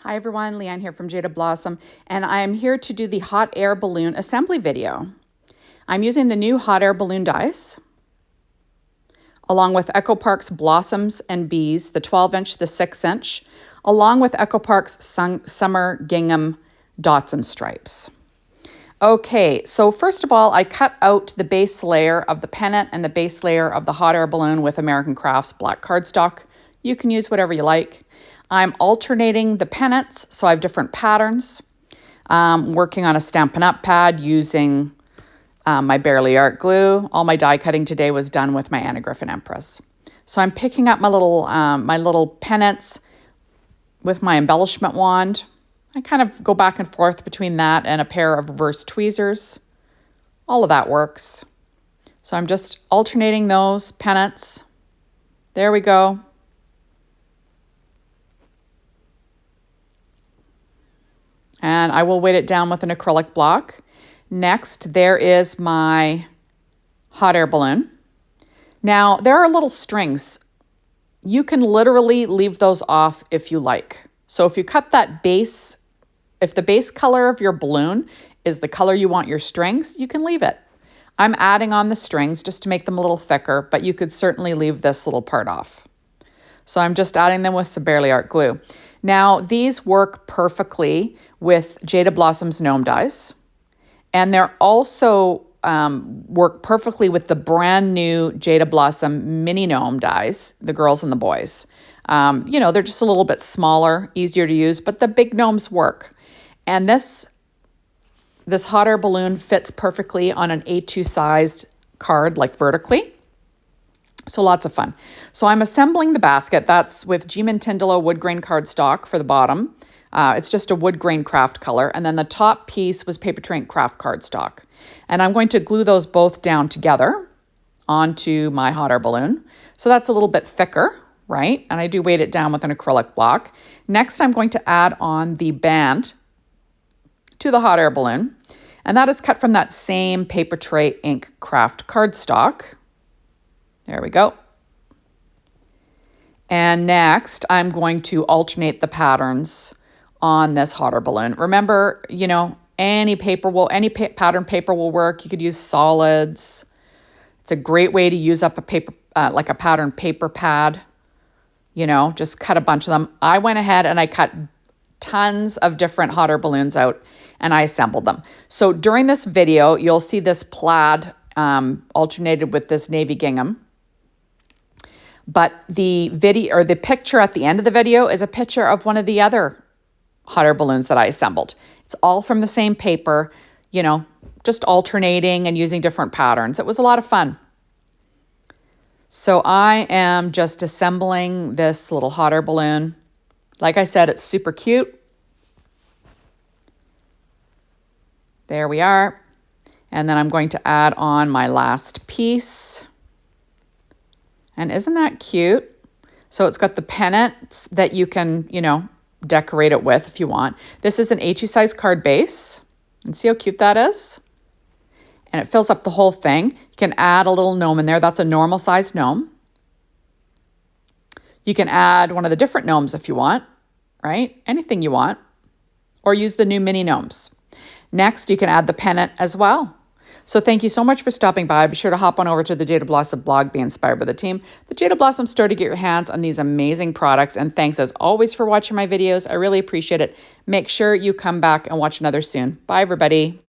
Hi everyone, Leanne here from Jaded Blossom, and I am here to do the hot air balloon assembly video. I'm using the new hot air balloon dies, along with Echo Park's Blossoms and Bees, the 12-inch, the 6-inch, along with Echo Park's Summer Gingham dots and stripes. Okay, so first of all, I cut out the base layer of the pennant and the base layer of the hot air balloon with American Crafts black cardstock. You can use whatever you like. I'm alternating the pennants, so I have different patterns. Working on a Stampin' Up! Pad using my Barely Art glue. All my die cutting today was done with my Anna Griffin Empress. So I'm picking up my little pennants with my embellishment wand. I kind of go back and forth between that and a pair of reverse tweezers. All of that works. So I'm just alternating those pennants. There we go. And I will weight it down with an acrylic block. Next, there is my hot air balloon. Now, there are little strings. You can literally leave those off if you like. So if you cut that base, if the base color of your balloon is the color you want your strings, you can leave it. I'm adding on the strings just to make them a little thicker, but you could certainly leave this little part off. So I'm just adding them with some Barely Art glue. Now, these work perfectly with Jaded Blossom's gnome dies. And they're also work perfectly with the brand new Jaded Blossom mini gnome dies, the girls and the boys. You know, they're just a little bit smaller, easier to use, but the big gnomes work. And this hot air balloon fits perfectly on an A2 sized card, like vertically. So lots of fun. So I'm assembling the basket. That's with Gmund Tindalo Woodgrain cardstock for the bottom. It's just a wood grain craft color. And then the top piece was Paper Train craft cardstock. And I'm going to glue those both down together onto my hot air balloon. So that's a little bit thicker, right? And I do weight it down with an acrylic block. Next, I'm going to add on the band to the hot air balloon. And that is cut from that same Paper Tray ink craft cardstock. There we go. And next, I'm going to alternate the patterns on this hot air balloon. Remember, you know, any pattern paper will work. You could use solids. It's a great way to use up a paper, like a pattern paper pad. You know, just cut a bunch of them. I went ahead and I cut tons of different hot air balloons out and I assembled them. So during this video, you'll see this plaid alternated with this navy gingham. But the video or the picture at the end of the video is a picture of one of the other hot air balloons that I assembled. It's all from the same paper, you know, just alternating and using different patterns. It was a lot of fun. So I am just assembling this little hot air balloon. Like I said, it's super cute. There we are. And then I'm going to add on my last piece. And isn't that cute? So it's got the pennants that you can, you know, decorate it with if you want. This is an A2 size card base. And see how cute that is? And it fills up the whole thing. You can add a little gnome in there. That's a normal size gnome. You can add one of the different gnomes if you want, right? Anything you want. Or use the new mini gnomes. Next, you can add the pennant as well. So thank you so much for stopping by. Be sure to hop on over to the Jaded Blossom blog, be inspired by the team, the Jaded Blossom store to get your hands on these amazing products. And thanks as always for watching my videos. I really appreciate it. Make sure you come back and watch another soon. Bye, everybody.